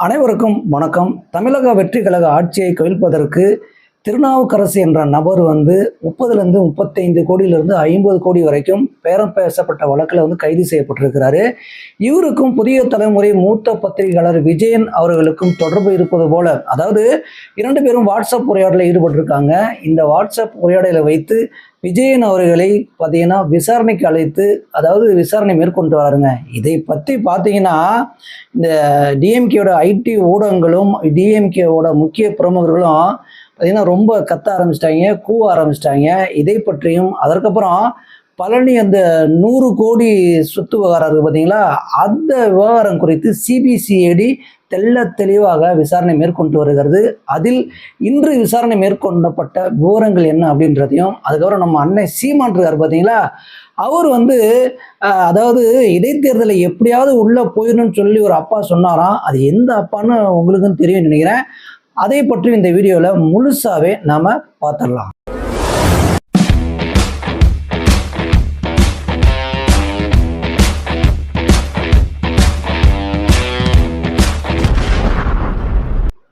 அனைவருக்கும் வணக்கம். தமிழக வெற்றி கழக ஆட்சியை கவிழ்ப்பதற்கு திருநாவுக்கரசு என்ற நபர் 30லேருந்து 35 கோடியிலிருந்து 50 கோடி வரைக்கும் பேரம் பேசப்பட்ட வழக்கில் கைது செய்யப்பட்டிருக்கிறாரு. இவருக்கும் புதிய தலைமுறை மூத்த பத்திரிகையாளர் விஜயன் அவர்களுக்கும் தொடர்பு இருப்பது போல, அதாவது 2 பேரும் வாட்ஸ்அப் உரையாடலில் ஈடுபட்டிருக்காங்க. இந்த வாட்ஸ்அப் உரையாடலை வைத்து விஜயன் அவர்களை பார்த்தீங்கன்னா விசாரணைக்கு அழைத்து, அதாவது விசாரணை மேற்கொண்டு வராருங்க. இதை பற்றி பார்த்தீங்கன்னா இந்த டிஎம்கேயோட ஐடி ஊடகங்களும் டிஎம்கேவோட முக்கிய பிரமுகர்களும் பார்த்தீங்கன்னா ரொம்ப கத்த ஆரம்பிச்சிட்டாங்க, கூவ ஆரம்பிச்சிட்டாங்க. இதை பற்றியும் அதற்கப்புறம் பழனி அந்த 100 கோடி சொத்து விவகாரம் இருக்குது பார்த்தீங்களா, அந்த விவகாரம் குறித்து சிபிசிஐடி தெளிவாக விசாரணை மேற்கொண்டு வருகிறது. அதில் இன்று விசாரணை மேற்கொள்ளப்பட்ட விவரங்கள் என்ன அப்படின்றதையும், அதுக்கப்புறம் நம்ம அண்ணன் சீமான் இருக்கார் பார்த்தீங்களா, அவர் அதாவது இடைத்தேர்தலை எப்படியாவது உள்ளே போயிடணும்னு சொல்லி ஒரு அப்பா சொன்னாராம். அது எந்த அப்பான்னு உங்களுக்கும் தெரியும் நினைக்கிறேன். அதை பற்றி இந்த வீடியோவில் முழுசாகவே நாம் பார்த்துடலாம்.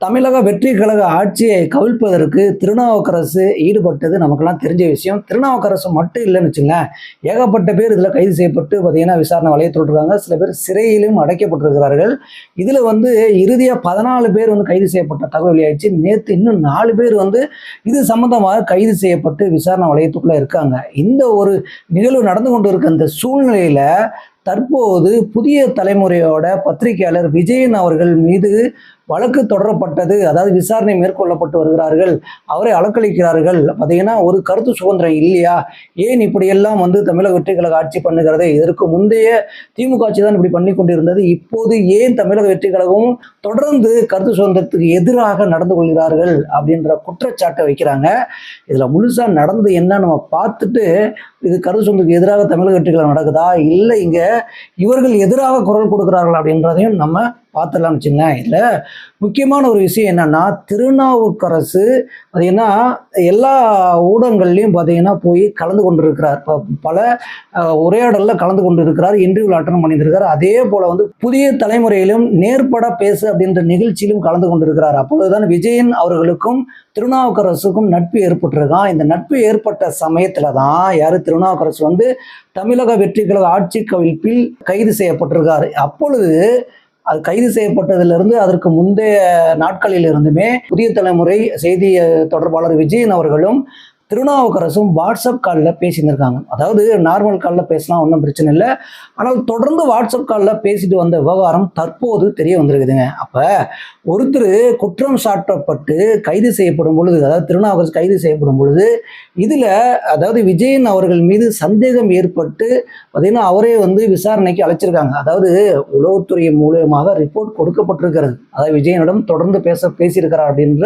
தமிழக வெற்றி கழக ஆட்சியை கவிழ்ப்பதற்கு திருநாவுக்கரசு ஈடுபட்டது நமக்கெல்லாம் தெரிஞ்ச விஷயம். திருநாவுக்கரசு மட்டும் இல்லைன்னு வச்சுங்க, ஏகப்பட்ட பேர் இதில் கைது செய்யப்பட்டு பார்த்தீங்கன்னா விசாரணை வளையத்தில் இருக்காங்க. சில பேர் சிறையிலும் அடைக்கப்பட்டிருக்கிறார்கள். இதில் இறுதியாக 14 பேர் கைது செய்யப்பட்ட தகவல் வெளியாயிடுச்சு. நேற்று இன்னும் 4 பேர் இது சம்பந்தமாக கைது செய்யப்பட்டு விசாரணை வளையத்துக்குள்ளே இருக்காங்க. இந்த ஒரு நிகழ்வு நடந்து கொண்டு இருக்க இந்த சூழ்நிலையில் தற்போது புதிய தலைமுறையோட பத்திரிகையாளர் விஜயன் அவர்கள் மீது வழக்கு தொடரப்பட்டது. அதாவது விசாரணை மேற்கொள்ளப்பட்டு வருகிறார்கள். அவரை அலக்களிக்கிறார்கள். பார்த்தீங்கன்னா ஒரு கருத்து சுதந்திரம் இல்லையா, ஏன் இப்படியெல்லாம் தமிழக வெற்றி கழக ஆட்சி பண்ணுகிறது, இதற்கு முந்தைய திமுக ஆட்சி தான் இப்படி பண்ணி கொண்டிருந்தது, இப்போது ஏன் தமிழக வெற்றி கழகமும் தொடர்ந்து கருத்து சுதந்திரத்துக்கு எதிராக நடந்து கொள்கிறார்கள் அப்படின்ற குற்றச்சாட்டை வைக்கிறாங்க. இதில் முழுசாக நடந்து என்ன நம்ம பார்த்துட்டு, இது கருத்து சுதந்திரத்துக்கு எதிராக தமிழக வெற்றி கழகம் நடக்குதா, இல்லை இங்கே இவர்கள் எதிராக குரல் கொடுக்குறார்கள் அப்படின்றதையும் நம்ம பார்த்துடலாம்னு வச்சுங்க. இதில் முக்கியமான ஒரு விஷயம் என்னன்னா, திருநாவுக்கரசு பார்த்தீங்கன்னா எல்லா ஊடகங்கள்லையும் பார்த்தீங்கன்னா போய் கலந்து கொண்டிருக்கிறார். பல உரையாடலில் கலந்து கொண்டு இருக்கிறார், இன்டர்வியூ அட்டன் பண்ணியிருக்கிறார். அதே போல் புதிய தலைமுறையிலும் நேர்பட பேசு அப்படின்ற நிகழ்ச்சியிலும் கலந்து கொண்டிருக்கிறார். அப்பொழுதுதான் விஜயன் அவர்களுக்கும் திருநாவுக்கரசுக்கும் நட்பு ஏற்பட்டிருக்கான். இந்த நட்பு ஏற்பட்ட சமயத்தில் தான் யார் திருநாவுக்கரசு தமிழக வெற்றி கழக ஆட்சி கவிழ்ப்பில் கைது செய்யப்பட்டிருக்கார். அப்பொழுது அது கைது செய்யப்பட்டதிலிருந்து அதற்கு முந்தைய நாட்களிலிருந்துமே புதிய தலைமுறை செய்தி தொடர்பாளர் விஜயன் அவர்களும் திருநாவுக்கரசும் வாட்ஸ்அப் காலில் பேசியிருந்திருக்காங்க. அதாவது நார்மல் காலில் பேசலாம், ஒன்றும் பிரச்சனை இல்லை. ஆனால் தொடர்ந்து வாட்ஸ்அப் காலில் பேசிட்டு வந்த விவகாரம் தற்போது தெரிய வந்திருக்குதுங்க. அப்போ ஒருத்தர் குற்றம் சாட்டப்பட்டு கைது செய்யப்படும் பொழுது, அதாவது திருநாவுக்கரசு கைது செய்யப்படும் பொழுது, இதில் அதாவது விஜயன் அவர்கள் மீது சந்தேகம் ஏற்பட்டு பார்த்தீங்கன்னா அவரே விசாரணைக்கு அழைச்சிருக்காங்க. அதாவது உளவுத்துறை மூலமாக ரிப்போர்ட் கொடுக்கப்பட்டிருக்கிறது. அதாவது விஜயனிடம் தொடர்ந்து பேசியிருக்கிறார் அப்படின்ற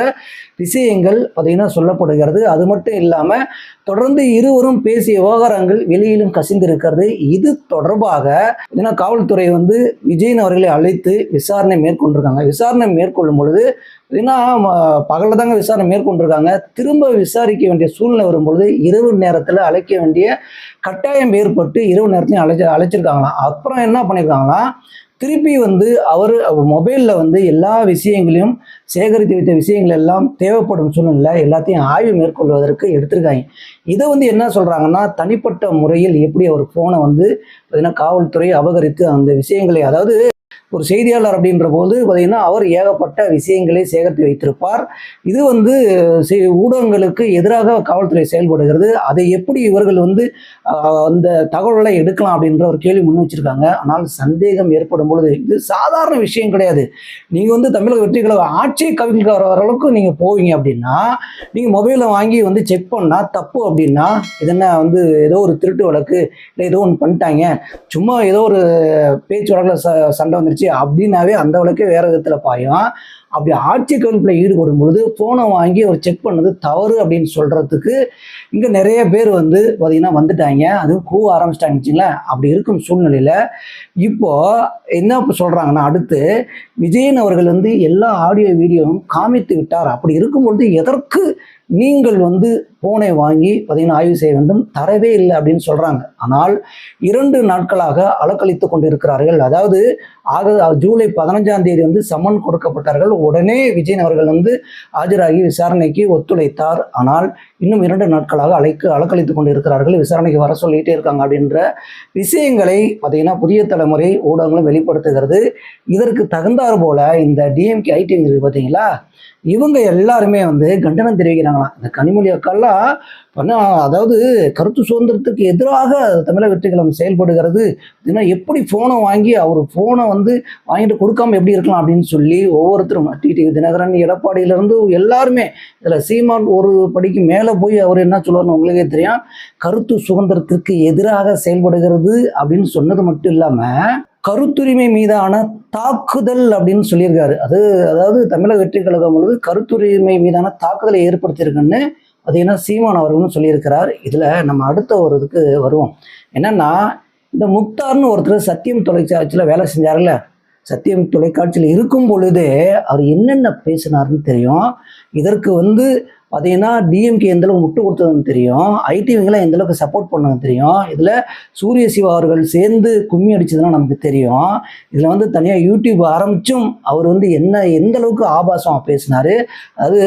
விஷயங்கள் பார்த்தீங்கன்னா சொல்லப்படுகிறது. அது மட்டும் இல்லாமல் தொடர்ந்து இருவரும் பேசிய விவகாரங்கள் வெளியிலும் கசிந்திருக்கிறது. இது தொடர்பாக காவல்துறை விஜயன் அவர்களை அழைத்து விசாரணை மேற்கொண்டிருக்காங்க. விசாரணை மேற்கொள்ளும் பொழுது பகலில் தாங்க விசாரணை மேற்கொண்டிருக்காங்க. திரும்ப விசாரிக்க வேண்டிய சூழ்நிலை வரும்பொழுது இரவு நேரத்தில் அழைக்க வேண்டிய கட்டாயம் ஏற்பட்டு இரவு நேரத்தையும் அழைச்சிருக்காங்களாம். அப்புறம் என்ன பண்ணியிருக்காங்களாம், திருப்பி அவர் மொபைலில் எல்லா விஷயங்களையும் சேகரித்து வைத்த விஷயங்கள் எல்லாம் தேவைப்படும் சூழ்நிலை எல்லாத்தையும் ஆய்வு மேற்கொள்வதற்கு எடுத்திருக்காங்க. இதை என்ன சொல்கிறாங்கன்னா, தனிப்பட்ட முறையில் எப்படி அவர் ஃபோனை பார்த்தீங்கன்னா காவல்துறை அபகரித்து அந்த விஷயங்களை, அதாவது ஒரு செய்தியாளர் அப்படின்ற போது பார்த்தீங்கன்னா அவர் ஏகப்பட்ட விஷயங்களை சேகரித்து வைத்திருப்பார். இது ஊடகங்களுக்கு எதிராக காவல்துறை செயல்படுகிறது. அதை எப்படி இவர்கள் அந்த தகவல்களை எடுக்கலாம் அப்படின்ற ஒரு கேள்வி முன் வச்சிருக்காங்க. ஆனால் சந்தேகம் ஏற்படும் பொழுது இது சாதாரண விஷயம் கிடையாது. நீங்கள் தமிழக வெற்றி கழக ஆட்சியை கவிழ்க்க வர அளவுக்கு நீங்கள் போவீங்க அப்படின்னா, நீங்கள் மொபைலை வாங்கி செக் பண்ணால் தப்பு அப்படின்னா, இது என்ன ஏதோ ஒரு திருட்டு வழக்கு இல்லை ஏதோ ஒன்று பண்ணிட்டாங்க, சும்மா ஏதோ ஒரு பேச்சு வழக்கில் சண்டை வந்துருச்சு அப்படின்னாவே அந்த வழக்கே வேற விதத்தில் பாயும். அப்படி ஆட்சி கவிழ்ப்பில் ஈடுபடும் பொழுது ஃபோனை வாங்கி அவர் செக் பண்ணது தவறு அப்படின்னு சொல்கிறதுக்கு இங்கே நிறைய பேர் வந்து பார்த்திங்கன்னா வந்துட்டாங்க, அதுவும் கூவ ஆரம்பிச்சிட்டாங்க வச்சுங்களேன். அப்படி இருக்கும் சூழ்நிலையில் இப்போது என்ன சொல்கிறாங்கன்னா, அடுத்து விஜயன் அவர்கள் வந்து எல்லா ஆடியோ வீடியோவும் காமித்து விட்டார். அப்படி இருக்கும் பொழுது எதற்கு நீங்கள் வந்து ஃபோனை வாங்கி பார்த்தீங்கன்னா ஆய்வு செய்ய வேண்டும், தரவே இல்லை அப்படின்னு சொல்கிறாங்க. ஆனால் 2 நாட்களாக அலக்கழித்து கொண்டு இருக்கிறார்கள். அதாவது ஜூலை 15ஆம் தேதி வந்து சம்மன் கொடுக்கப்பட்டார்கள். உடனே விஜயன் அவர்கள் வந்து ஆஜராகி விசாரணைக்கு ஒத்துழைத்தார். ஆனால் இன்னும் 2 நாட்களாக அலக்கழித்து கொண்டு இருக்கிறார்கள், விசாரணைக்கு வர சொல்லிகிட்டே இருக்காங்க அப்படின்ற விஷயங்களை பார்த்தீங்கன்னா புதிய தலைமுறை ஊடகங்களும் வெளிப்படுத்துகிறது. இதற்கு தகுந்தாறு போல இந்த டிஎம்கே ஐடி இருக்குது பார்த்தீங்களா, இவங்க எல்லாருமே வந்து கண்டனம் தெரிவிக்கிறாங்களாம். இந்த கனிமொழி அக்காலாம் அதாவது கருத்து சுதந்திரத்துக்கு எதிராக தமிழக வெற்றி கழகம் செயல்படுகிறது, ஏன்னா எப்படி ஃபோனை வாங்கி அவர் ஃபோனை வந்து வாங்கிட்டு கொடுக்காம எப்படி இருக்கலாம் அப்படின்னு சொல்லி ஒவ்வொருத்தரும் டிடிவி தினகரன் எடப்பாடியிலேருந்து எல்லாருமே, இதில் சீமான் ஒரு படிக்கு மேலே போய் அவர் என்ன சொல்லுவார்னு உங்களுக்கே தெரியும், கருத்து சுதந்திரத்திற்கு எதிராக செயல்படுகிறது அப்படின்னு சொன்னது மட்டும் இல்லாமல் கருத்துரிமை மீதான தாக்குதல் அப்படின்னு சொல்லியிருக்காரு. அதாவது தமிழக வெற்றி கழகம் பொழுது கருத்துரிமை மீதான தாக்குதலை ஏற்படுத்தியிருக்குன்னு பார்த்தீங்கன்னா சீமான் அவர்களும் சொல்லியிருக்கிறார். இதில் நம்ம அடுத்த ஒரு இதுக்கு வருவோம். என்னன்னா, இந்த முக்தார்னு ஒருத்தர் சத்தியம் தொலைக்காட்சியில் வேலை செஞ்சார்ல, சத்தியம் தொலைக்காட்சியில் இருக்கும் பொழுதே அவர் என்னென்ன பேசினார்னு தெரியும். இதற்கு வந்து பார்த்தீங்கன்னா டிஎம்கே எந்தளவுக்கு முட்டு கொடுத்ததுன்னு தெரியும், ஐடிவிங்கெல்லாம் எந்தளவுக்கு சப்போர்ட் பண்ணதுன்னு தெரியும். இதில் சூரிய சிவா அவர்கள் சேர்ந்து கும்மி அடிச்சதுலாம் நமக்கு தெரியும். இதில் வந்து தனியாக யூடியூப் ஆரம்பித்தும் அவர் வந்து எந்த அளவுக்கு ஆபாசம் பேசினார். அதாவது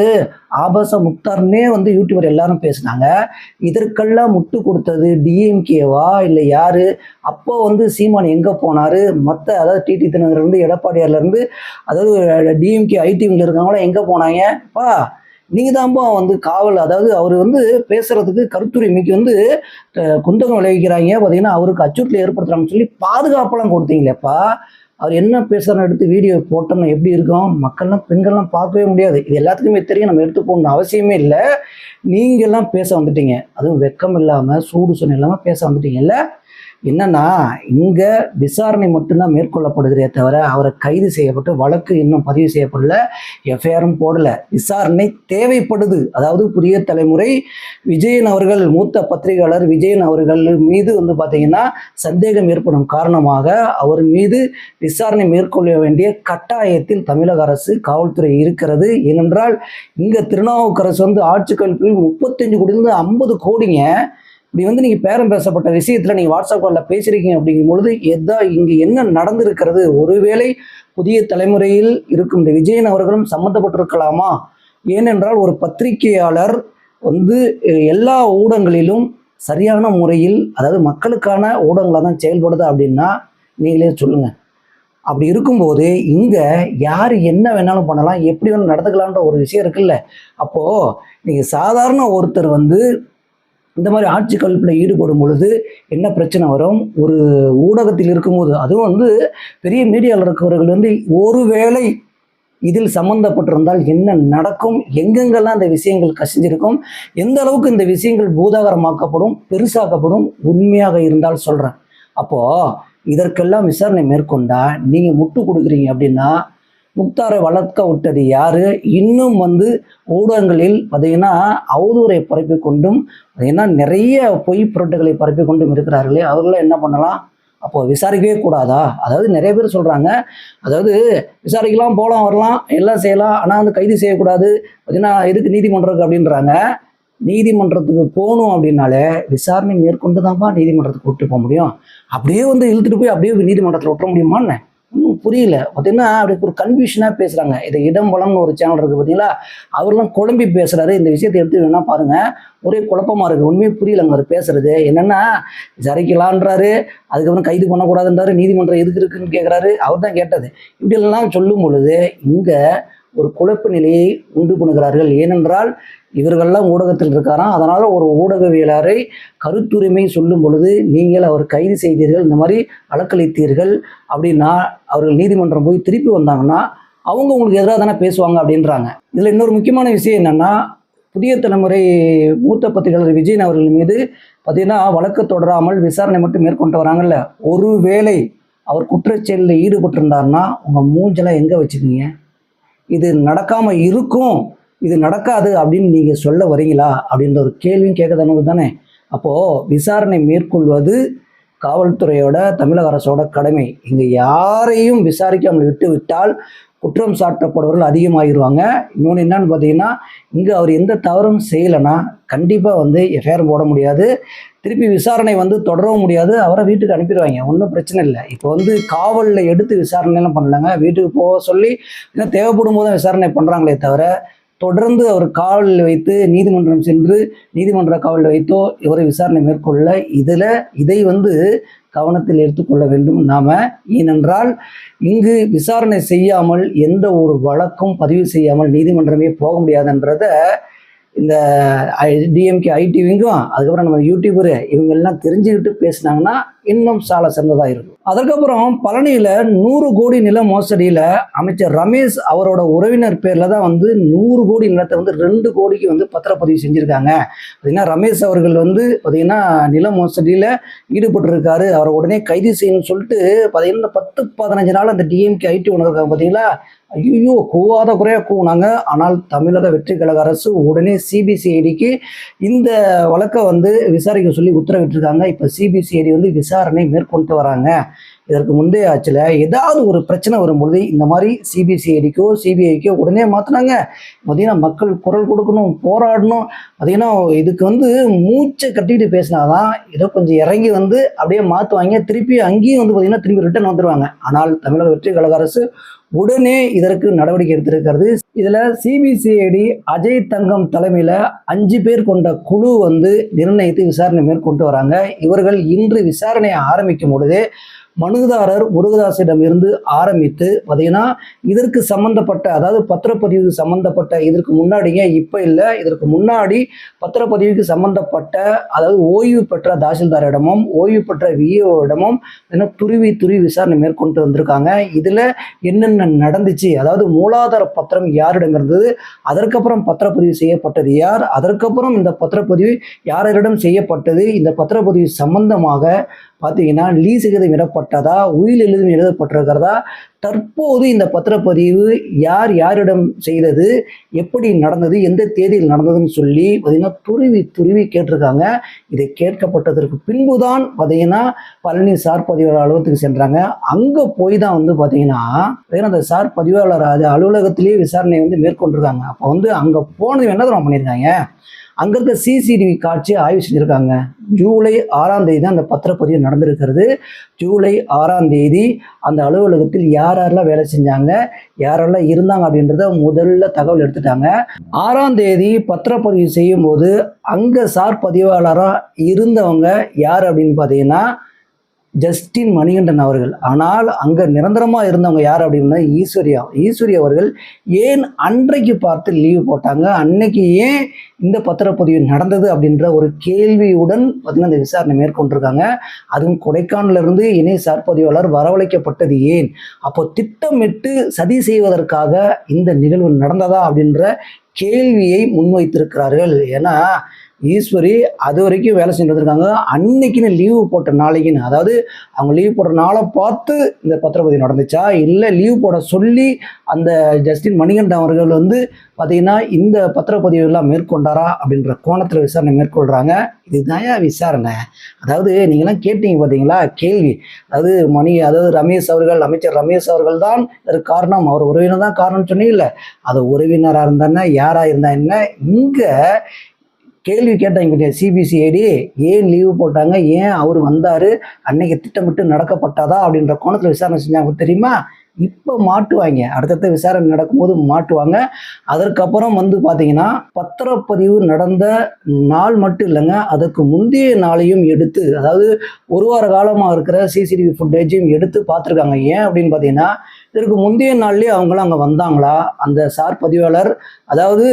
ஆபாச முக்தார்னே வந்து யூடியூபர் எல்லாரும் பேசினாங்க. இதற்கெல்லாம் முட்டு கொடுத்தது டிஎம்கேவா இல்லை யார்? அப்போ வந்து சீமான் எங்கே போனார்? அதாவது டிடி தினகரன்லேருந்து எடப்பாடியார்லேருந்து அதாவது டிஎம்கே ஐடிவிங்கில் இருக்கவங்களாம் எங்கே போனாங்கப்பா? நீங்கள் தான்ப்பா வந்து காவல், அதாவது அவர் வந்து பேசுகிறதுக்கு கருத்துரிமைக்கு வந்து குந்தகம் விளைவிக்கிறாங்க, பார்த்தீங்கன்னா அவருக்கு அச்சுறுத்தல் ஏற்படுத்துகிறாங்கன்னு சொல்லி பாதுகாப்பெல்லாம் கொடுத்தீங்களேப்பா. அவர் என்ன பேசுகிறன்னு எடுத்து வீடியோ போட்டோம்னா எப்படி இருக்கும்? மக்கள்லாம் பெண்கள்லாம் பார்க்கவே முடியாது. இது எல்லாத்துக்குமே தெரியும், நம்ம எடுத்து போகணும்னு அவசியமே இல்லை. நீங்கள்லாம் பேச வந்துட்டீங்க, அதுவும் வெக்கம் இல்லாமல் சூடு சொன்ன இல்லாமல் பேச வந்துட்டீங்கல்ல. என்னன்னா, இங்கே விசாரணை மட்டும்தான் மேற்கொள்ளப்படுகிறதே தவிர அவரை கைது செய்யப்பட்டு வழக்கு இன்னும் பதிவு செய்யப்படல, எஃப்ஐஆரும் போடல. விசாரணை தேவைப்படுது. அதாவது புதிய தலைமுறை விஜயன் அவர்கள், மூத்த பத்திரிகையாளர் விஜயன் அவர்கள் மீது வந்து பார்த்தீங்கன்னா சந்தேகம் ஏற்படும் காரணமாக அவர் மீது விசாரணை மேற்கொள்ள வேண்டிய கட்டாயத்தில் தமிழக அரசு காவல்துறை இருக்கிறது. ஏனென்றால் இங்கே திருநாவுக்கரசு வந்து ஆட்சி கல்வியில் 35 கோடியிலிருந்து 50 கோடிங்க. இப்படி வந்து நீங்கள் பேரம் பேசப்பட்ட விஷயத்தில் நீங்கள் வாட்ஸ்அப் காலில் பேசுகிறீங்க அப்படிங்கும் பொழுது இங்கே என்ன நடந்திருக்கிறது? ஒருவேளை புதிய தலைமுறையில் இருக்கும் இந்த விஜயன் அவர்களும் சம்மந்தப்பட்டிருக்கலாமா? ஏனென்றால் ஒரு பத்திரிகையாளர் வந்து எல்லா ஊடகங்களிலும் சரியான முறையில், அதாவது மக்களுக்கான ஊடகங்களாக தான் செயல்படுது அப்படின்னா நீங்களே சொல்லுங்கள். அப்படி இருக்கும்போது இங்கே யார் என்ன வேணாலும் பண்ணலாம், எப்படி வேணாலும் நடந்துக்கலான்ற ஒரு விஷயம் இருக்குல்ல. அப்போது நீங்கள் சாதாரண ஒருத்தர் வந்து இந்த மாதிரி ஆட்சி கவிழ்ப்பில் ஈடுபடும் பொழுது என்ன பிரச்சனை வரும்? ஒரு ஊடகத்தில் இருக்கும்போது, அதுவும் வந்து பெரிய மீடியாவில் இருக்கிறவர்கள் வந்து ஒருவேளை இதில் சம்மந்தப்பட்டிருந்தால் என்ன நடக்கும், எங்கெங்கெல்லாம் இந்த விஷயங்கள் கசிஞ்சிருக்கும், எந்த அளவுக்கு இந்த விஷயங்கள் பூதாகரமாக்கப்படும், பெருசாக்கப்படும், உண்மையாக இருந்தால் சொல்கிறேன். அப்போது இதற்கெல்லாம் விசாரணை மேற்கொண்டா நீங்கள் முட்டு கொடுக்குறீங்க அப்படின்னா முக்தாரை வளர்க்க விட்டது யாரு? இன்னும் வந்து ஊடகங்களில் பார்த்தீங்கன்னா அவதூறை பரப்பி கொண்டும் பார்த்தீங்கன்னா நிறைய பொய் புரட்டுகளை பரப்பி கொண்டும் இருக்கிறார்களே, அவர்களாம் என்ன பண்ணலாம்? அப்போது விசாரிக்கவே கூடாதா? அதாவது நிறைய பேர் சொல்கிறாங்க, அதாவது விசாரிக்கலாம், போகலாம், வரலாம், எல்லாம் செய்யலாம், ஆனால் வந்து கைது செய்யக்கூடாது, பார்த்தீங்கன்னா எதுக்கு நீதிமன்றத்துக்கு அப்படின்றாங்க. நீதிமன்றத்துக்கு போகணும் அப்படின்னாலே விசாரணை மேற்கொண்டு தான்ப்பா நீதிமன்றத்துக்கு விட்டு போக முடியும். அப்படியே வந்து இழுத்துட்டு போய் அப்படியே நீதிமன்றத்தில் விட்டுற முடியுமான்னு இன்னும் புரியல. பார்த்தீங்கன்னா அப்படி ஒரு கன்ஃபியூஷனாக பேசுகிறாங்க. இதை இடம்பலம்னு ஒரு சேனல் இருக்குது பார்த்தீங்களா, அவர்லாம் குழம்பி பேசுகிறாரு. இந்த விஷயத்தை எடுத்து வேணால் பாருங்கள், ஒரே குழப்பமாக இருக்குது, உண்மையே புரியலைங்க அவர் பேசுகிறது. என்னென்னா விசாரிக்கலான்றாரு, அதுக்கப்புறம் கைது பண்ணக்கூடாதுன்றாரு, நீதிமன்றம் எதுக்கு இருக்குன்னு கேட்குறாரு, அவர் தான் கேட்டது. இப்படியெல்லாம் சொல்லும் பொழுது இங்கே ஒரு குழப்ப நிலையை உண்டு பண்ணுகிறார்கள். ஏனென்றால் இவர்கள்லாம் ஊடகத்தில் இருக்காராம், அதனால் ஒரு ஊடகவியலாளரை கருத்துரிமை சொல்லும் பொழுது நீங்கள் அவர் கைது செய்தீர்கள், இந்த மாதிரி அலக்களித்தீர்கள் அப்படின்னா அவர்கள் நீதிமன்றம் போய் திருப்பி வந்தாங்கன்னா அவங்க உங்களுக்கு எதிராக தானே பேசுவாங்க அப்படின்றாங்க. இதில் இன்னொரு முக்கியமான விஷயம் என்னென்னா, புதிய தலைமுறை மூத்த பத்திரிகையாளர் விஜயன் அவர்கள் மீது பார்த்தீங்கன்னா வழக்கு தொடராமல் விசாரணை மட்டும் மேற்கொண்டு வராங்கல்ல, ஒருவேளை அவர் குற்றச்செயலில் ஈடுபட்டிருந்தார்னா உங்கள் மூஞ்செல்லாம் எங்கே வச்சுக்கீங்க? இது நடக்காமல் இருக்கும், இது நடக்காது அப்படின்னு நீங்கள் சொல்ல வரீங்களா அப்படின்ற ஒரு கேள்வியும் கேட்க தானே. அப்போது விசாரணை மேற்கொள்வது காவல்துறையோட, தமிழக அரசோட கடமை. இங்கே யாரையும் விசாரிக்காமல் விட்டு விட்டால் குற்றம் சாட்டப்படுவர்கள் அதிகமாகிடுவாங்க. இன்னொன்று என்னன்னு பார்த்தீங்கன்னா, இங்கே அவர் எந்த தவறும் செய்யலைன்னா கண்டிப்பாக எஃப்ஐஆர் போட முடியாது, திருப்பி விசாரணை தொடரவும் முடியாது, அவரை வீட்டுக்கு அனுப்பிடுவாங்க. ஒன்றும் பிரச்சனை இல்லை. இப்போ காவலில் எடுத்து விசாரணைலாம் பண்ணலாங்க, வீட்டுக்கு போக சொல்லி இன்னும் தேவைப்படும் போது விசாரணை பண்ணுறாங்களே தவிர தொடர்ந்து அவர் காவலில் வைத்து நீதிமன்றம் சென்று நீதிமன்ற காவலில் வைத்தோ இவரை விசாரணை மேற்கொள்ள இதை கவனத்தில் எடுத்துக்கொள்ள வேண்டும் நாம. ஏனென்றால் இங்கு விசாரணை செய்யாமல் எந்த ஒரு வழக்கும் பதிவு செய்யாமல் நீதிமன்றமே போக முடியாதுன்றத இந்த டிஎம்கே ஐடிவிங்கும் அதுக்கப்புறம் நம்ம யூடியூபரு இவங்கெல்லாம் தெரிஞ்சுக்கிட்டு பேசினாங்கன்னா இன்னும் சால சிறந்ததாக இருக்கும். அதுக்கப்புறம் பழனியில் 100 கோடி நில மோசடியில் அமைச்சர் ரமேஷ் அவரோட உறவினர் பேரில் தான் 100 கோடி நிலத்தை 2 கோடிக்கு பத்திரப்பதிவு செஞ்சுருக்காங்க. பார்த்தீங்கன்னா ரமேஷ் அவர்கள் பார்த்தீங்கன்னா நில மோசடியில் ஈடுபட்டிருக்காரு, அவரை உடனே கைது செய்யணும்னு சொல்லிட்டு பார்த்தீங்கன்னா 10-15 நாள் அந்த டிஎம்கே ஐடி உணர்க்காங்க. பார்த்தீங்களா, ஐயோ கூவாத குறையாக கூவினாங்க. ஆனால் தமிழக வெற்றி கழக அரசு உடனே சிபிசிஐடிக்கு இந்த வழக்கை விசாரிக்க சொல்லி உத்தரவிட்டிருக்காங்க. இப்போ சிபிசிஐடி விசாரணை மேற்கொண்டு வராங்க. இதற்கு முந்தைய ஆட்சியில் ஏதாவது ஒரு பிரச்சனை வரும்பொழுது இந்த மாதிரி சிபிசிஐடிக்கோ சிபிஐக்கோ உடனே மாற்றினாங்க. பார்த்தீங்கன்னா மக்கள் குரல் கொடுக்கணும், போராடணும். பார்த்தீங்கன்னா இதுக்கு மூச்சை கட்டிட்டு பேசினாதான் ஏதோ கொஞ்சம் இறங்கி அப்படியே மாற்றுவாங்க. திருப்பி அங்கேயும் பார்த்தீங்கன்னா திருப்பி ரிட்டர்ன் வந்துடுவாங்க. ஆனால் தமிழக வெற்றி கழக அரசு உடனே இதற்கு நடவடிக்கை எடுத்திருக்கிறது. இதுல சிபிசிஐடி அஜய் தங்கம் தலைமையில 5 பேர் கொண்ட குழு நிர்ணயித்து விசாரணை மேற்கொண்டு வராங்க. இவர்கள் இன்று விசாரணையை ஆரம்பிக்கும் பொழுது மனுதாரர் முருகதாசிடம் இருந்து ஆரம்பித்து பார்த்தீங்கன்னா இதற்கு சம்பந்தப்பட்ட, அதாவது பத்திரப்பதிவு சம்பந்தப்பட்ட, இதற்கு முன்னாடிங்க இப்போ இல்லை, இதற்கு முன்னாடி பத்திரப்பதிவுக்கு சம்பந்தப்பட்ட, அதாவது ஓய்வு பெற்ற தாசில்தாரிடமும் ஓய்வு பெற்ற விஏஓவிடமும் துருவி விசாரணை மேற்கொண்டு வந்திருக்காங்க. இதில் என்னென்ன நடந்துச்சு, அதாவது மூலாதார பத்திரம் யாரிடம் இருந்தது, அதற்கப்புறம் பத்திரப்பதிவு செய்யப்பட்டது யார், அதற்கப்புறம் இந்த பத்திரப்பதிவு யாரிடம் செய்யப்பட்டது, இந்த பத்திரப்பதிவு சம்பந்தமாக பார்த்தீங்கன்னா லீஸ் எதுவும் இடப்பட்டதா, உயில் எழுதும் எழுதப்பட்டிருக்கிறதா, தற்போது இந்த பத்திரப்பதிவு யாரிடம் செய்தது, எப்படி நடந்தது, எந்த தேதியில் நடந்ததுன்னு சொல்லி பார்த்தீங்கன்னா துருவி கேட்டிருக்காங்க. இதை கேட்கப்பட்டதற்கு பின்புதான் பார்த்தீங்கன்னா பழனி சார் பதிவாளர் அலுவலகத்துக்கு சென்றாங்க. அங்கே போய் தான் பார்த்தீங்கன்னா அந்த சார் பதிவாளர் அலுவலகத்திலேயே விசாரணை மேற்கொண்டிருக்காங்க. அப்போ அங்கே போனது என்ன தான் பண்ணியிருக்காங்க, அங்கே இருக்க சிசிடிவி காட்சி ஆய்வு செஞ்சுருக்காங்க. ஜூலை 6ஆம் தேதி தான் அந்த பத்திரப்பதிவு நடந்திருக்கிறது. ஜூலை 6ஆம் தேதி அந்த அலுவலகத்தில் யாரெல்லாம் வேலை செஞ்சாங்க, யாரெல்லாம் இருந்தாங்க அப்படின்றத முதல்ல தகவல் எடுத்துட்டாங்க. 6ஆம் தேதி பத்திரப்பதிவு செய்யும் போது அங்கே சார் பதிவாளராக இருந்தவங்க யார் அப்படின்னு பார்த்தீங்கன்னா ஜஸ்டின் மணிகண்டன் அவர்கள். ஆனால் அங்கே நிரந்தரமாக இருந்தவங்க யார் அப்படின்னா ஈஸ்வரி அவர்கள் ஏன் அன்றைக்கு பார்த்து லீவு போட்டாங்க, அன்னைக்கு ஏன் இந்த பத்திரப்பதிவு நடந்தது அப்படின்ற ஒரு கேள்வியுடன் பார்த்தீங்கன்னா இந்த விசாரணை மேற்கொண்டிருக்காங்க. அதுவும் கொடைக்கானலிருந்து இணை சார் பதிவாளர் வரவழைக்கப்பட்டது ஏன், அப்போ திட்டமிட்டு சதி செய்வதற்காக இந்த நிகழ்வு நடந்ததா அப்படின்ற கேள்வியை முன்வைத்திருக்கிறார்கள். ஏன்னா ஈஸ்வரி அது வரைக்கும் வேலை செஞ்சுட்டு இருக்காங்க. அன்னைக்குன்னு லீவு போட்ட நாளைக்குன்னு, அதாவது அவங்க லீவ் போடுற நாளை பார்த்து இந்த பத்திரப்பதிவு நடந்துச்சா, இல்லை லீவ் போட சொல்லி அந்த ஜஸ்டின் மணிகண்டன் அவர்கள் பார்த்தீங்கன்னா இந்த பத்திரப்பதிவு எல்லாம் மேற்கொண்டாரா அப்படின்ற கோணத்தில் விசாரணை மேற்கொள்கிறாங்க. இதுதான் விசாரணை. அதாவது நீங்களாம் கேட்டீங்க பார்த்தீங்களா கேள்வி, அதாவது ரமேஷ் அவர்கள், அமைச்சர் ரமேஷ் அவர்கள் தான் இதற்கு காரணம், அவர் உறவினர் தான் காரணம் சொன்னீங்கல்ல, அது உறவினராக இருந்தானே யாராக இருந்தா என்ன, இங்கே கேள்வி கேட்டாங்க சிபிசிஐடி ஏன் லீவு போட்டாங்க, ஏன் அவர் வந்தார், அன்னைக்கு திட்டமிட்டு நடக்கப்பட்டதா அப்படின்ற கோணத்தில் விசாரணை செஞ்சாங்க தெரியுமா. இப்போ மாட்டுவாங்க, அடுத்தடுத்த விசாரணை நடக்கும்போது மாட்டுவாங்க. அதற்கப்புறம் பார்த்தீங்கன்னா பத்திரப்பதிவு நடந்த நாள் மட்டும் இல்லைங்க, அதுக்கு முந்தைய நாளையும் எடுத்து, அதாவது ஒரு வார காலமாக இருக்கிற சிசிடிவி ஃபுட்டேஜையும் எடுத்து பார்த்துருக்காங்க. ஏன் அப்படின்னு பார்த்தீங்கன்னா இதற்கு முந்தைய நாள்லேயே அவங்களாம் அங்கே வந்தாங்களா, அந்த சார் பதிவாளர் அதாவது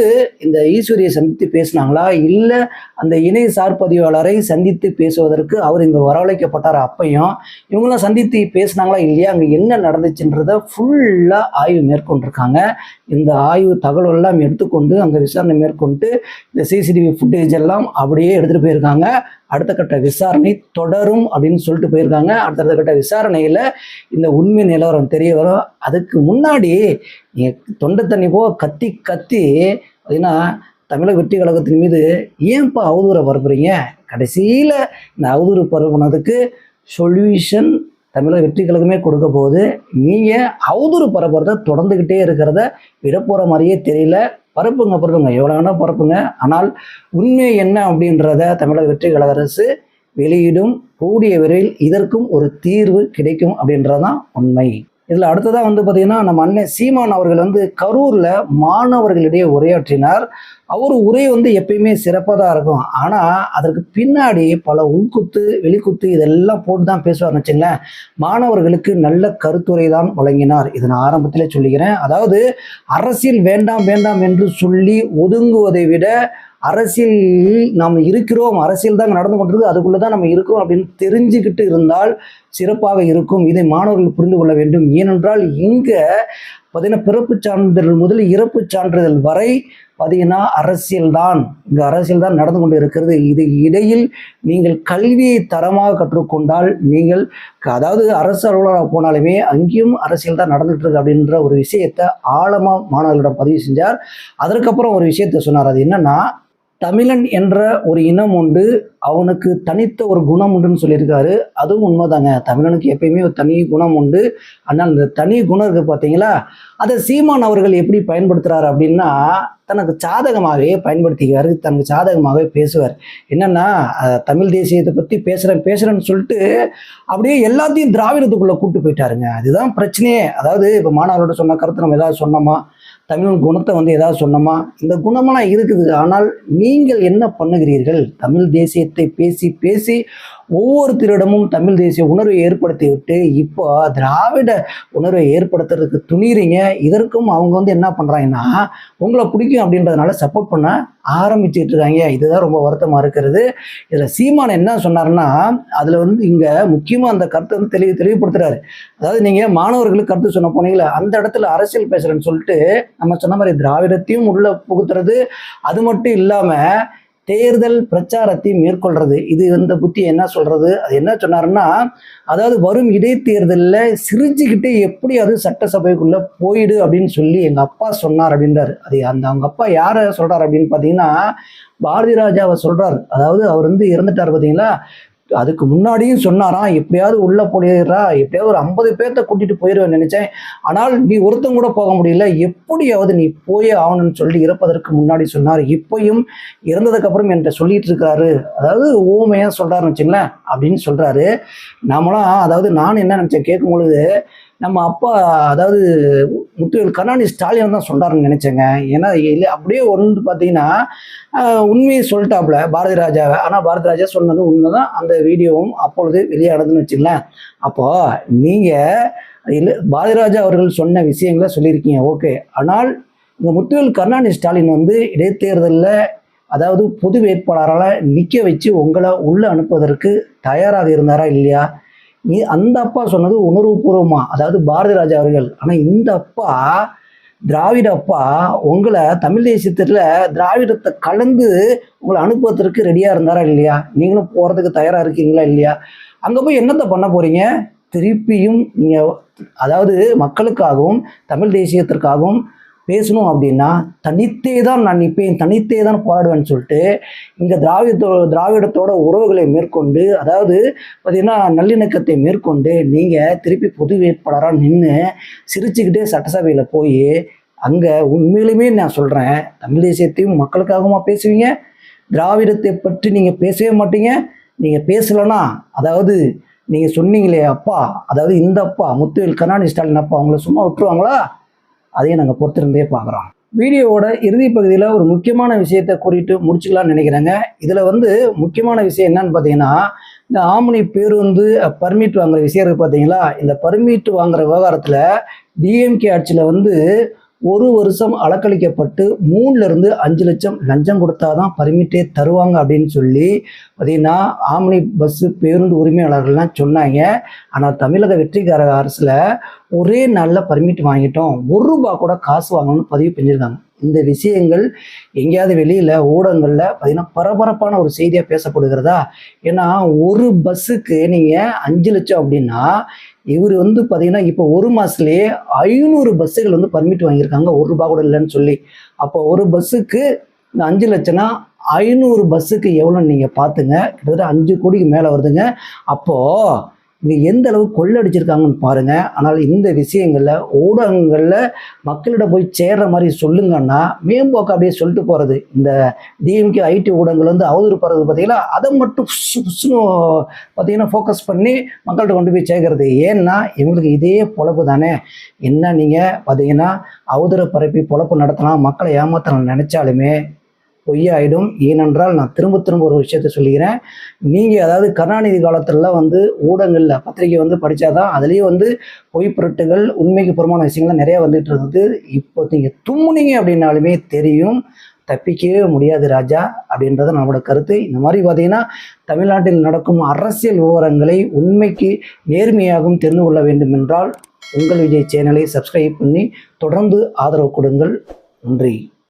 இந்த ஈஸ்வரியை சந்தித்து பேசினாங்களா, இல்லை அந்த இணை சார் பதிவாளரை சந்தித்து பேசுவதற்கு அவர் இங்கே வரவழைக்கப்பட்டார், அப்பையும் இவங்களாம் சந்தித்து பேசினாங்களா இல்லையா, அங்கே என்ன நடந்துச்சுன்றதை ஃபுல்லாக ஆய்வு மேற்கொண்டிருக்காங்க. இந்த ஆய்வு தகவல் எல்லாம் எடுத்துக்கொண்டு அந்த விசாரணை மேற்கொண்டு இந்த சிசிடிவி ஃபுட்டேஜ் எல்லாம் அப்படியே எடுத்துகிட்டு போயிருக்காங்க. அடுத்த கட்ட விசாரணை தொடரும் அப்படின்னு சொல்லிட்டு போயிருக்காங்க. அடுத்த கட்ட விசாரணையில் இந்த உண்மை நிலவரம் தெரிய வரும். அதுக்கு முன்னாடி நீங்கள் தொண்டை தண்ணி போக கத்தி கத்தி பார்த்தீங்கன்னா தமிழக வெற்றி கழகத்தின் மீது ஏன்ப்பா அவதூறை பரப்புறீங்க? கடைசியில் இந்த அவதூறு பரப்புனதுக்கு சொல்யூஷன் தமிழக வெற்றி கழகமே கொடுக்க போகுது. நீங்கள் அவதூறு பரப்புறத தொடர்ந்துக்கிட்டே இருக்கிறத விட போகிற மாதிரியே தெரியல. பரப்புங்க எவ்வளோ வேணால் பரப்புங்க. ஆனால் உண்மை என்ன அப்படின்றத தமிழக வெற்றி கழக அரசு வெளியிடும். கூடிய விரைவில் இதற்கும் ஒரு தீர்வு கிடைக்கும் அப்படின்றதான் உண்மை. இதில் அடுத்ததாக பார்த்தீங்கன்னா நம்ம அண்ணன் சீமான் அவர்கள் கரூரில் மாணவர்களிடையே உரையாற்றினார். அவர் உரை எப்பயுமே சிறப்பாக தான் இருக்கும். ஆனால் அதற்கு பின்னாடி பல உள்குத்து வெளிக்குத்து இதெல்லாம் போட்டு தான் பேசுவார்னு வச்சுங்களேன். மாணவர்களுக்கு நல்ல கருத்துரை தான் வழங்கினார். இதை நான் ஆரம்பத்திலே சொல்லிக்கிறேன். அதாவது அரசியல் வேண்டாம் வேண்டாம் என்று சொல்லி ஒதுங்குவதை விட அரசியல் நாம் இருக்கிறோம், அரசியல் தான் நடந்து கொண்டிருக்கு, அதுக்குள்ளே தான் நம்ம இருக்கிறோம் அப்படின்னு தெரிஞ்சுக்கிட்டு இருந்தால் சிறப்பாக இருக்கும். இதை மாணவர்கள் புரிந்து கொள்ள வேண்டும். ஏனென்றால் இங்கே பார்த்தீங்கன்னா பிறப்பு சான்றிதழ் முதல் இறப்பு சான்றிதழ் வரை பார்த்தீங்கன்னா அரசியல் தான் நடந்து கொண்டு இருக்கிறது. இது இடையில் நீங்கள் கல்வியை தரமாக கற்றுக்கொண்டால் நீங்கள் அதாவது அரசு அலுவலராக போனாலுமே அங்கேயும் அரசியல் தான் நடந்துகிட்டு இருக்கு அப்படின்ற ஒரு விஷயத்தை ஆழமாக மாணவர்களிடம் பதிவு செஞ்சார். அதற்கப்புறம் ஒரு விஷயத்த சொன்னார். அது என்னன்னா, தமிழன் என்ற ஒரு இனம் உண்டு, அவனுக்கு தனித்த ஒரு குணம் உண்டுன்னு சொல்லியிருக்காரு. அதுவும் உண்மைதாங்க. தமிழனுக்கு எப்பயுமே ஒரு தனி குணம் உண்டு. ஆனால் அந்த தனி குணம் இருக்குது பார்த்தீங்களா, அதை சீமான் அவர்கள் எப்படி பயன்படுத்துகிறார் அப்படின்னா தனக்கு சாதகமாகவே பயன்படுத்திக்கிறாரு, தனக்கு சாதகமாகவே பேசுவார். என்னன்னா தமிழ் தேசியத்தை பற்றி பேசுகிறேன்னு சொல்லிட்டு அப்படியே எல்லாத்தையும் திராவிடத்துக்குள்ளே கூப்பிட்டு போயிட்டாருங்க. அதுதான் பிரச்சனையே. அதாவது இப்போ மாணவர்களோட சொன்ன கருத்து நம்ம ஏதாவது சொன்னோமா, தமிழ் குணத்தை ஏதாவது சொன்னோமா, இந்த குணமெல்லாம் இருக்குது. ஆனால் நீங்கள் என்ன பண்ணுகிறீர்கள்? தமிழ் தேசியத்தை பேசி பேசி ஒவ்வொருத்தரிடமும் தமிழ் தேசிய உணர்வை ஏற்படுத்தி விட்டு இப்போ திராவிட உணர்வை ஏற்படுத்துறதுக்கு துணிறீங்க. இதற்கும் அவங்க என்ன பண்ணுறாங்கன்னா உங்களை பிடிக்கும் அப்படின்றதுனால சப்போர்ட் பண்ண ஆரம்பிச்சுட்டு இருக்காங்க. இதுதான் ரொம்ப வருத்தமாக இருக்கிறது. இதில் சீமான் என்ன சொன்னார்னா, அதில் இங்கே முக்கியமாக அந்த கருத்தை தெளிவுபடுத்துறாரு. அதாவது நீங்கள் மாணவர்களுக்கு கருத்து சொன்ன போனீங்களா, அந்த இடத்துல அரசியல் பேசுகிறேன்னு சொல்லிட்டு நம்ம சொன்ன மாதிரி திராவிடத்தையும் உள்ள புகுத்துறது, அது மட்டும் இல்லாமல் தேர்தல் பிரச்சாரத்தை மேற்கொள்றது. இது இந்த புத்தி என்ன சொல்றது? அது என்ன சொன்னாருன்னா, அதாவது வரும் இடைத்தேர்தலில் சிரிச்சுக்கிட்டே எப்படியாவது சட்டசபைக்குள்ள போயிடு அப்படின்னு சொல்லி எங்க அப்பா சொன்னார் அப்படின்றாரு. அது அவங்க அப்பா யாரை சொல்றாரு அப்படின்னு பார்த்தீங்கன்னா பாரதி ராஜாவை சொல்றாரு. அதாவது அவர் இறந்துட்டார் பார்த்தீங்களா, அதுக்கு முன்னாடியும் சொன்னாராம், எப்படியாவது உள்ள போயிடுறா, எப்படியாவது ஒரு 50 பேர்த்த கூட்டிட்டு போயிடுவேன்னு நினைச்சேன், ஆனால் நீ ஒருத்தம் கூட போக முடியல, எப்படியாவது நீ போயே ஆகணும்னு சொல்லி இறப்பதற்கு முன்னாடி சொன்னார். இப்பயும் இறந்ததுக்கு அப்புறம் என்கிட்ட சொல்லிட்டு இருக்காரு. அதாவது ஓமையா சொல்றாருன்னு வச்சுங்களேன் அப்படின்னு சொல்றாரு. நாமளாம் அதாவது நான் என்ன நினைச்சேன் கேட்கும் பொழுது, நம்ம அப்பா அதாவது முத்துவேல் கருணாநிதி ஸ்டாலின் தான் சொல்கிறாருன்னு நினச்சேங்க. ஏன்னா இல்லை அப்படியே பார்த்தீங்கன்னா உண்மையை சொல்லிட்டாப்புல பாரதி ராஜாவை. ஆனால் பாரதி ராஜா சொன்னது உண்மை தான். அந்த வீடியோவும் அப்பொழுது வெளியானதுன்னு வச்சுங்களேன். அப்போது நீங்கள் இல்லை பாரதி ராஜா அவர்கள் சொன்ன விஷயங்களை சொல்லியிருக்கீங்க, ஓகே. ஆனால் இந்த முத்துவேல் கருணாநிதி ஸ்டாலின் இடைத்தேர்தலில் அதாவது பொது வேட்பாளரால் நிற்க வச்சு உங்களை உள்ளே அனுப்புவதற்கு தயாராக இருந்தாரா இல்லையா? அந்த அப்பா சொன்னது உணர்வுபூர்வமா, அதாவது பாரதி ராஜா அவர்கள். ஆனால் இந்த அப்பா திராவிட அப்பா உங்களை தமிழ் தேசியத்தில் திராவிடத்தை கலந்து உங்களை அனுப்புவதற்கு ரெடியாக இருந்தாரா இல்லையா? நீங்களும் போகிறதுக்கு தயாராக இருக்கீங்களா இல்லையா? அங்கே போய் என்னத்தை பண்ண போகிறீங்க? திருப்பியும் நீங்கள் அதாவது மக்களுக்காகவும் தமிழ் தேசியத்திற்காகவும் பேசணும் அப்படின்னா தனித்தே தான் நான் நிற்பேன், தனித்தே தான் போராடுவேன்னு சொல்லிட்டு இங்கே திராவிடத்தோட உறவுகளை மேற்கொண்டு, அதாவது பார்த்தீங்கன்னா நல்லிணக்கத்தை மேற்கொண்டு நீங்கள் திருப்பி பொது வேட்பாளராக நின்று சிரிச்சுக்கிட்டே சட்டசபையில் போய் அங்கே உண்மையிலுமே நான் சொல்கிறேன், தமிழ் தேசியத்தையும் மக்களுக்காகவுமா பேசுவீங்க? திராவிடத்தை பற்றி நீங்கள் பேசவே மாட்டீங்க. நீங்கள் பேசலைன்னா அதாவது நீங்கள் சொன்னீங்களே அப்பா, அதாவது இந்த அப்பா முத்துவேல் கருணாநிதி ஸ்டாலின் அப்பா அவங்கள சும்மா விட்டுருவாங்களா? அதையும் நாங்கள் பொறுத்திருந்தே பார்க்குறோம். வீடியோவோட இறுதி பகுதியில் ஒரு முக்கியமான விஷயத்தை கூறிட்டு முடிச்சுக்கலாம்னு நினைக்கிறேங்க. இதில் முக்கியமான விஷயம் என்னன்னு பார்த்தீங்கன்னா, இந்த ஆம்னி பேருந்து பர்மிட் வாங்குற விஷயம் இருக்குது பார்த்தீங்களா. இந்த பர்மிட் வாங்குற விவகாரத்தில் டிஎம்கே ஆட்சியில் 1 வருஷம் அலக்களிக்கப்பட்டு 3லேருந்து 5 லட்சம் லஞ்சம் கொடுத்தா தான் பர்மிட்டே தருவாங்க அப்படின்னு சொல்லி பார்த்தீங்கன்னா ஆம்னி பஸ்ஸு பேருந்து உரிமையாளர்கள்லாம் சொன்னாங்க. ஆனால் தமிழக வெற்றிகர அரசில் ஒரே நாளில் பர்மிட் வாங்கிட்டோம், ₹1 கூட காசு வாங்கணும்னு பதிவு பண்ணியிருக்காங்க. இந்த விஷயங்கள் எங்கேயாவது வெளியில் ஊடகங்களில் பார்த்தீங்கன்னா பரபரப்பான ஒரு செய்தியாக பேசப்படுகிறதா? ஏன்னா ஒரு பஸ்ஸுக்கு நீங்கள் 5 லட்சம் அப்படின்னா இவர் பார்த்தீங்கன்னா இப்போ 1 மாதத்துலேயே 500 பஸ்ஸுகள் பர்மிட் வாங்கியிருக்காங்க, ₹1 கூட இல்லைன்னு சொல்லி. அப்போ ஒரு பஸ்ஸுக்கு 5 லட்சம்னா 500 பஸ்ஸுக்கு எவ்வளோன்னு நீங்கள் பார்த்துங்க, கிட்டத்தட்ட 5 கோடிக்கு மேலே வருதுங்க. அப்போது இங்கே எந்த அளவு கொள்ளடிச்சிருக்காங்கன்னு பாருங்கள். ஆனால் இந்த விஷயங்களில் ஊடகங்களில் மக்களிடம் போய் சேர்ற மாதிரி சொல்லுங்கன்னா மேம்போக்கு அப்படியே சொல்லிட்டு போகிறது. இந்த டிஎம்கே ஐடி ஊடகங்கள் அவதூறு படுறது பார்த்தீங்கன்னா அதை மட்டும் பார்த்தீங்கன்னா ஃபோக்கஸ் பண்ணி மக்கள்கிட்ட கொண்டு போய் சேர்க்கறது. ஏன்னா இவங்களுக்கு இதே பொழப்பு தானே. என்ன நீங்கள் பார்த்தீங்கன்னா அவதூறு பரப்பி பொழப்பு நடத்தலாம், மக்களை ஏமாத்தலாம் நினச்சாலுமே பொய்யாயிடும். ஏனென்றால் நான் திரும்ப ஒரு விஷயத்த சொல்லிக்கிறேன். நீங்கள் அதாவது கருணாநிதி காலத்திலலாம் ஊடகங்களில் பத்திரிகை படித்தாதான் அதுலேயும் பொய் பொருட்டுகள் உண்மைக்கு புறமான விஷயங்கள்லாம் நிறையா வந்துட்டு இருந்தது. இப்போ நீங்கள் தும்முனீங்க அப்படின்னாலுமே தெரியும், தப்பிக்கவே முடியாது ராஜா அப்படின்றது நம்மளோட கருத்து. இந்த மாதிரி பார்த்தீங்கன்னா தமிழ்நாட்டில் நடக்கும் அரசியல் விவரங்களை உண்மைக்கு நேர்மையாகவும் தெரிந்து கொள்ள வேண்டும் என்றால் உங்கள் விஜய் சேனலை சப்ஸ்கிரைப் பண்ணி தொடர்ந்து ஆதரவு கொடுங்கள். நன்றி.